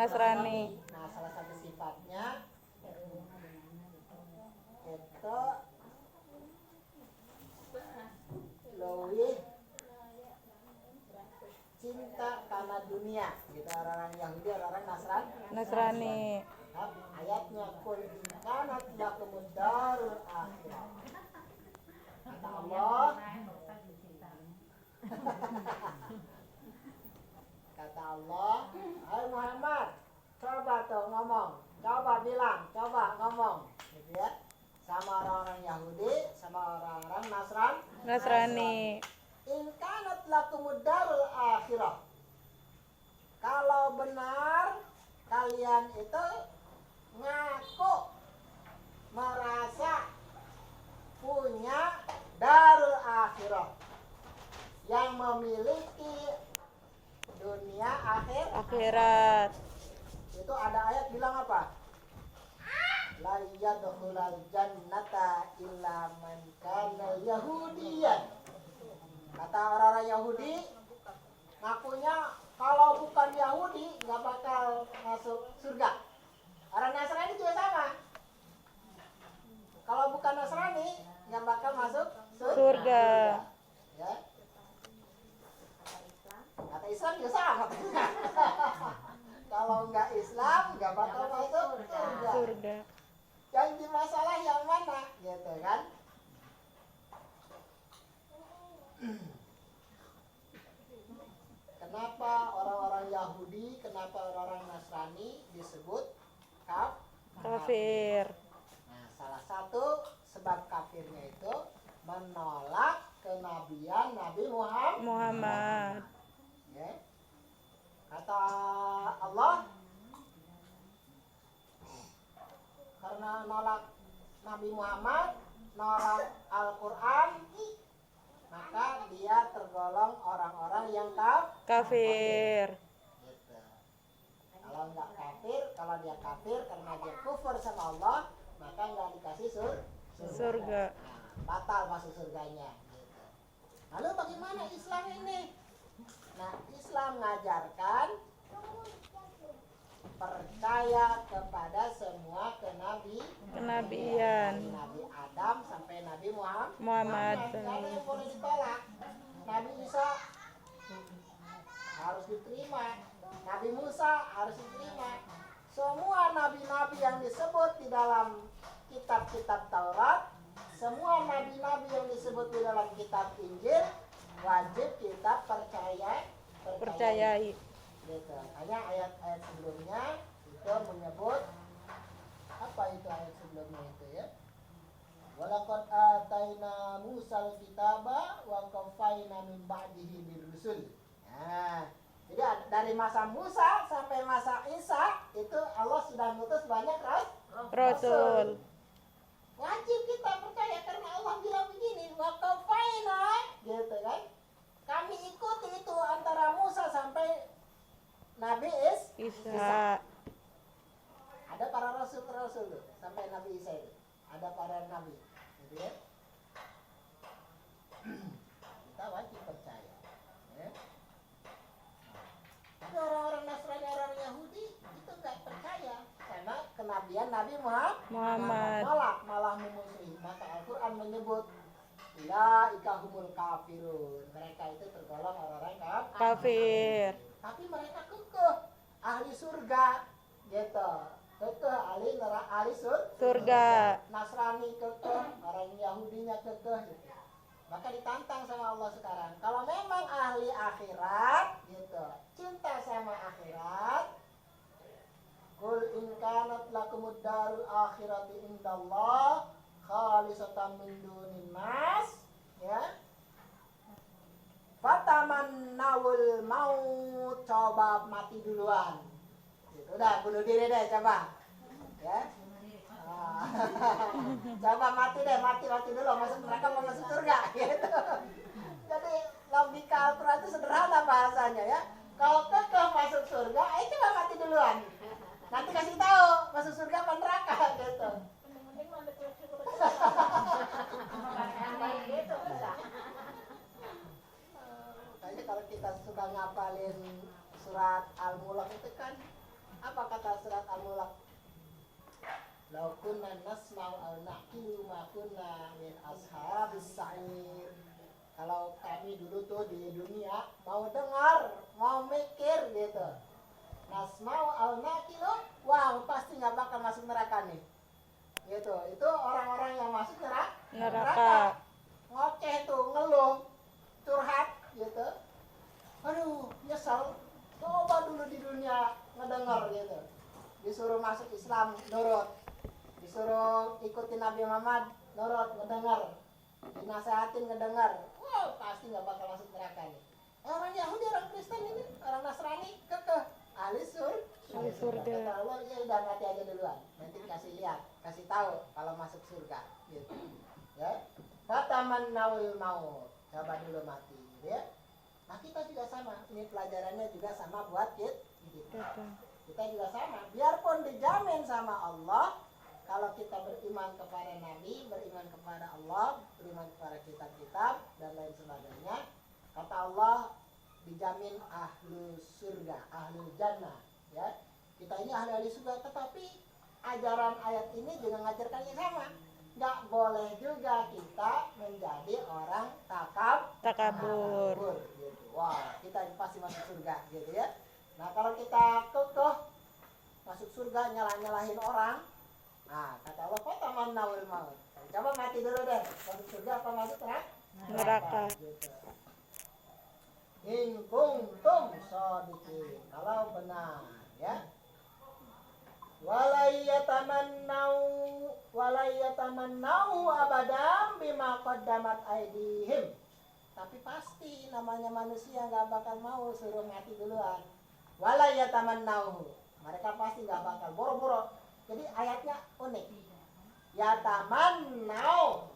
Nasrani. Nah, salah satu sifatnya itu lebih cinta karena dunia gitu. Orang-orang Yahudi, orang-orang Nasrani. Ayatnya kul inkanat lakumud darul akhirah. Kata Allah, kata Allah, hai Muhammad, coba tuh ngomong, coba bilang, coba ngomong, gitu ya, sama orang-orang Yahudi, sama orang-orang Nasrani. Inkanat lakumud darul akhirah. Kalau benar kalian itu ngaku merasa punya darul akhirah, yang memiliki dunia Akhirat. itu ada ayat bilang apa? La yadkhulul jannata illa man kana yahudiyan. Kata orang-orang Yahudi, ngakunya kalau bukan Yahudi nggak bakal masuk surga. Orang Nasrani juga sama. Kalau bukan Nasrani nggak bakal masuk Surga. Ya. Kata Islam juga sama. Kalau nggak Islam nggak bakal masuk Surga. Yang di masalah yang mana, gitu kan? Kenapa orang-orang Yahudi, kenapa orang-orang Nasrani disebut Kafir. Nah, salah satu sebab kafirnya itu menolak kenabian Nabi Muhammad. Ya. Kata Allah, karena nolak Nabi Muhammad, nolak Al-Quran, maka dia tergolong orang-orang yang Kafir. gitu. Kalau nggak kafir, kalau dia kafir karena dia kufur sama Allah, maka nggak dikasih Surga. Nah, batal masuk surganya. Gitu. Lalu bagaimana Islam ini? Nah, Islam mengajarkan percaya kepada semua Kenabian. dari Nabi Adam sampai Nabi Muhammad. Nggak ada yang boleh ditolak. Nabi Isa harus diterima, Nabi Musa harus diterima. Semua nabi-nabi yang disebut di dalam kitab-kitab Taurat, semua nabi-nabi yang disebut di dalam kitab Injil, wajib kita percayai. Gitu. Hanya ayat-ayat sebelumnya itu menyebut apa itu ayat sebelumnya itu ya? Walaqad ataina Musal kitaba wa qaffayna min ba'dihi birrusul. Nah, jadi dari masa Musa sampai masa Isa itu Allah sudah mengutus banyak Rasul. Wajib kita percaya karena Allah bilang begini, wa qaffayna, gitu kan? Kami ikuti itu antara Musa sampai Nabi Isa. Ada para rasul tuh sampai Nabi Isa itu. Ada para nabi, gitu ya. Kita wajib percaya. Ya. Tapi orang-orang Nasrani, orang Yahudi itu nggak percaya karena kenabian Nabi Muhammad. malah memusuhi. Maka Al-Quran menyebut ulaika humul kafirun. Mereka itu tergolong orang-orang Kafir. Tapi mereka kekeh ahli surga, gitu. Kekeh ahli Surga. Nasrani kekeh, orang Yahudinya kekeh, gitu. Maka ditantang sama Allah sekarang. Kalau memang ahli akhirat, gitu, cinta sama akhirat, qul in kanat lakumud darul akhirati indallah khalisatan min dunin nas, ya. Fatamannawul maut, coba mati duluan. Gitu, udah bunuh diri deh coba. Ya. Coba mati dulu, masuk neraka mau masuk surga gitu. Jadi logika Al-Quran itu sederhana bahasanya ya. Kalau kekeh masuk surga, coba mati duluan. Nanti kasih tahu masuk surga apa neraka gitu. Kayaknya kalau kita suka ngapalin surat Al-Mulk itu kan apa naqilu ma kunna min ashabis sa'ir. Kalau kami dulu tuh di dunia mau dengar, mau mikir gitu. Nasma'u al naqilu, wah pasti nggak bakal masuk neraka nih. Gitu. Itu orang-orang yang masuk neraka. Ngoceh tuh, ngeluh, curhat gitu. Aduh, nyesel. Coba dulu di dunia ngedengar gitu. Disuruh masuk Islam, nurut. Disuruh ikutin Nabi Muhammad, nurut, ngedengar. Dinasehatin, ngedengar. Wow, pasti nggak bakal masuk neraka nih. Orang Yahudi, orang Kristen ini, orang Nasrani, kekeh. Ahli surga. Kata Allah, ya udah mati aja duluan. Nanti kasih lihat, kasih tahu kalau masuk surga. Gitu. Ya. Fatamannawul maut. Coba dulu mati. Ya. Nah kita juga sama, ini pelajarannya juga sama buat kita. Kita juga sama, biarpun dijamin sama Allah, kalau kita beriman kepada Nabi, beriman kepada Allah, beriman kepada kitab-kitab dan lain sebagainya, kata Allah dijamin ahlu surga, ahlu jannah. Ya, kita ini ahli surga, tetapi ajaran ayat ini juga ngajarkan yang sama. Nggak boleh juga kita menjadi orang takabur gitu. Wah, kita pasti masuk surga gitu ya. Nah, kalau kita kekeh masuk surga nyalahin orang, nah kata Allah fatamannawul maut. Coba mati dulu deh, masuk surga apa masuk neraka gitu. In kuntum shadiqin, kalau benar ya. Walayyatamannau abadan bima qaddamat aydihim. Tapi pasti namanya manusia nggak bakal mau suruh mati duluan. Walayyatamannau, mereka pasti nggak bakal boro-boro. Jadi ayatnya unik. Yatamannau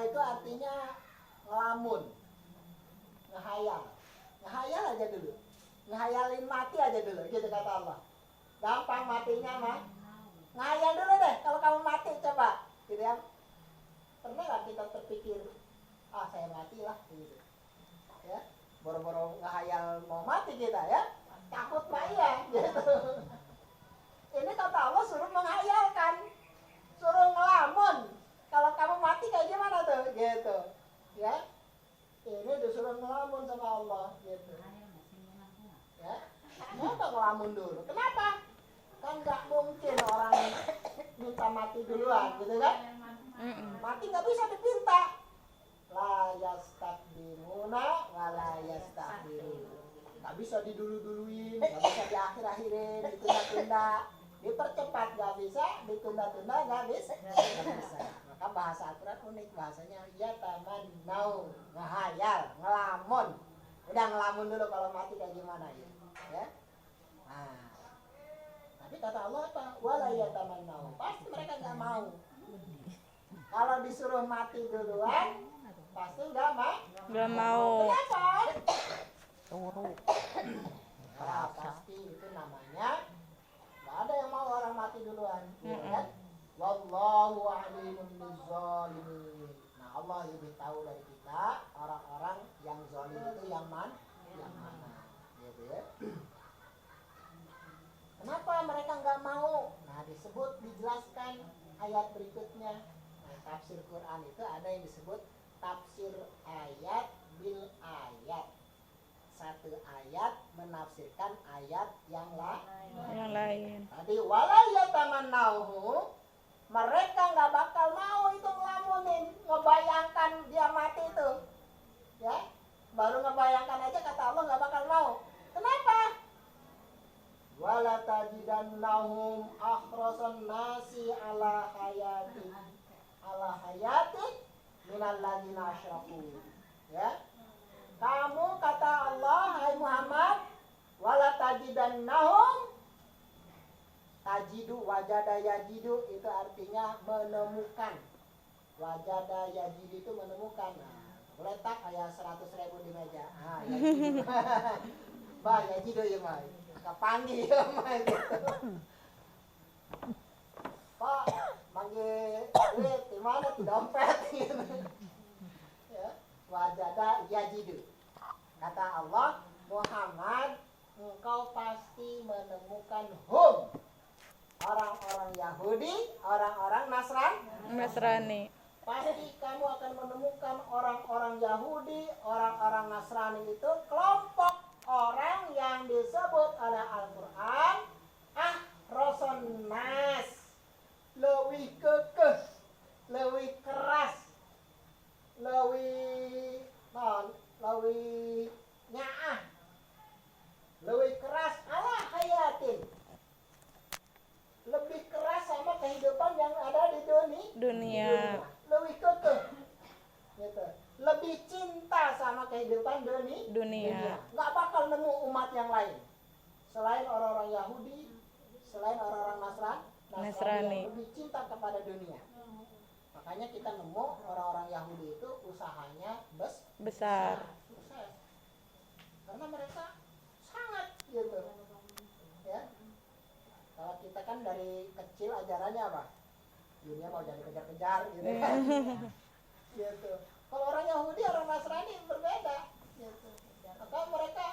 itu artinya ngelamun, ngehayal aja dulu, ngehayalin mati aja dulu, gitu kata Allah. Gampang matinya mah, ngayal dulu deh kalau kamu mati, coba gitu ya. Pernah gak kita terpikir, saya mati lah gitu ya, boro-boro ngehayal mau mati kita ya, takut mah iya gitu. Ini kata Allah suruh menghayalkan, suruh ngelamun, kalau kamu mati kayak gimana tuh gitu ya. Ini disuruh ngelamun sama Allah gitu ya. Kenapa ngelamun dulu? Kenapa? Kan nggak mungkin orang minta mati duluan, gitu kan? Mati nggak bisa dipinta. La yastakbiruna wa la yastakbirun. Nggak bisa didulu-duluin, nggak bisa diakhir-akhirin, ditunda-tunda, dipercepat nggak bisa, ditunda-tunda nggak bisa. Maka bahasa Al-Quran unik, bahasanya yatamannau, ngehayal, ngelamun. Udah ngelamun dulu kalau mati kayak gimana ya. Ya. Nah, tapi kata Allah apa? Wala yatamannau. Pasti mereka nggak mau. Kalau disuruh mati duluan, pasti nggak mau. Kenapa? Nah, pasti itu namanya nggak ada yang mau orang mati duluan. Kan? Wallahu alimun bizzalimin. Nah, Allah lebih tahu dari kita orang-orang yang zalim itu yang mana? Gitu ya. Kenapa mereka nggak mau? Nah, dijelaskan ayat berikutnya. Nah, tafsir Quran itu ada yang disebut tafsir ayat bil ayat. Satu ayat menafsirkan ayat yang lain. Tadi walayyatamannauhu, mereka nggak bakal mau itu ngelamunin, ngebayangkan dia mati itu. Ya, baru ngebayangkan aja kata Allah nggak bakal mau. Kenapa? Wala tajidannahum akhrasan nasi ala hayati minal ladzina asyraku. Ya. Kamu kata Allah, hai Muhammad, wala tajidannahum, tajidu, wajada yajidu itu artinya menemukan. Wajada yajidu itu menemukan. Nah, letak kayak 100.000 di meja. Ah, yajidu. Bah, yajidu ya, Mas. Kepanggil ya, Mas. Pak, manggil duit di mana di dompet gitu. Ya, wajada yajidu. Kata Allah, Muhammad, engkau pasti menemukan hum. orang-orang Yahudi, orang-orang Nasrani. pasti kamu akan menemukan orang-orang Yahudi, orang-orang Nasrani itu kelompok orang yang disebut oleh Al-Quran Roson Nas, lebih kekeh, lebih keras, lebih lebih nyaah, lebih keras ala hayatin, lebih keras sama kehidupan yang ada di Dunia. lebih kekeh gitu. Lebih cinta sama kehidupan Dunia. nggak bakal nemu umat yang lain selain orang-orang Yahudi, selain orang-orang Nasrani yang lebih cinta kepada dunia. Makanya kita nemu orang-orang Yahudi itu usahanya Besar. sukses karena mereka sangat gitu ya. Kalau kita kan dari kecil ajarannya apa? Dunia mau jadi kejar-kejar gitu kan. Gitu. Kalau orang Yahudi, orang Nasrani berbeda gitu. Maka mereka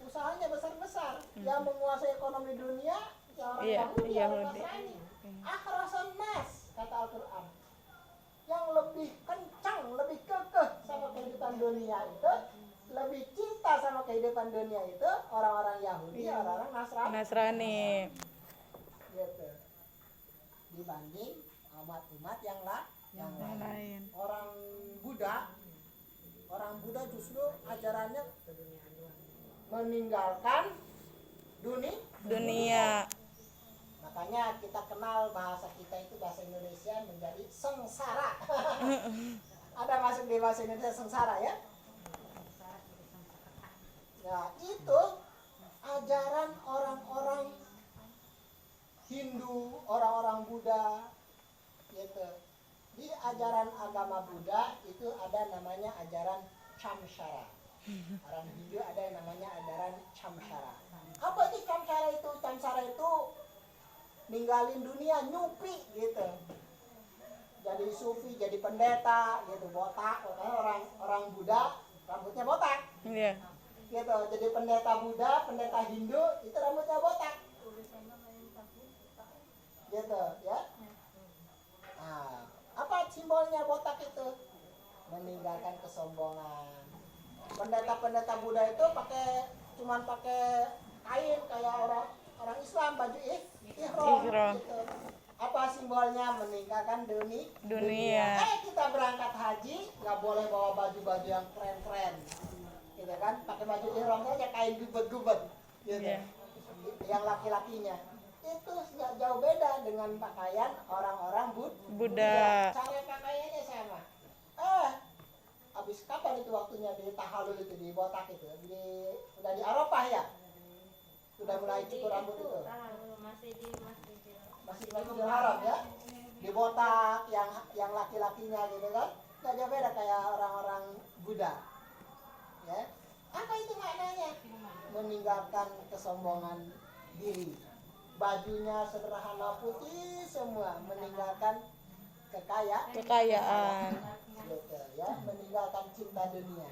usahanya besar-besar. Yang menguasai ekonomi dunia ya orang Yahudi, orang Nasrani. Akhrasan nas kata Al-Quran. Yang lebih kencang, lebih kekeh sama kehidupan dunia itu, lebih cinta sama kehidupan dunia itu orang-orang Yahudi, orang-orang Nasrani. Gitu. Dibanding umat-umat yang lain. Orang Buddha justru ajarannya meninggalkan Dunia. makanya kita kenal bahasa kita itu bahasa Indonesia menjadi sengsara. Ada masuk di bahasa Indonesia sengsara ya. Nah itu ajaran orang-orang Hindu, orang-orang Buddha gitu. Di ajaran agama Buddha itu ada namanya ajaran Chamsara. Orang Hindu ada yang namanya ajaran Chamsara. Apa itu Chamsara itu? Chamsara itu ninggalin dunia, nyupi gitu. Jadi sufi, jadi pendeta gitu, botak. Orang Buddha rambutnya botak. Iya. Gitu. Jadi pendeta Buddha, pendeta Hindu itu rambutnya botak. Gitu ya. Nah, apa simbolnya botak itu? Meninggalkan kesombongan. Pendeta-pendeta Buddha itu cuman pakai kain kayak orang Islam, baju ihram gitu. Apa simbolnya? Meninggalkan dunia. Kita berangkat haji nggak boleh bawa baju-baju yang keren-keren, gitu kan? Pakai baju ihram saja, kain gubet-gubet, gitu. Yeah. Yang laki-lakinya itu nggak jauh beda dengan pakaian orang-orang Buddha. Cara pakaiannya sama. Habis kapan itu waktunya di tahalul itu, di botak itu? Udah di Arafah ya? Sudah mulai cukur rambut itu? Masih di Masjidil Haram ya? Di botak yang laki-lakinya gitu kan? Nggak jauh beda kayak orang-orang Buddha. Ya? Apa itu maknanya? Meninggalkan kesombongan diri. Bajunya sederhana putih semua, meninggalkan kekayaan Kekayaan. gitu, ya, meninggalkan cinta dunia.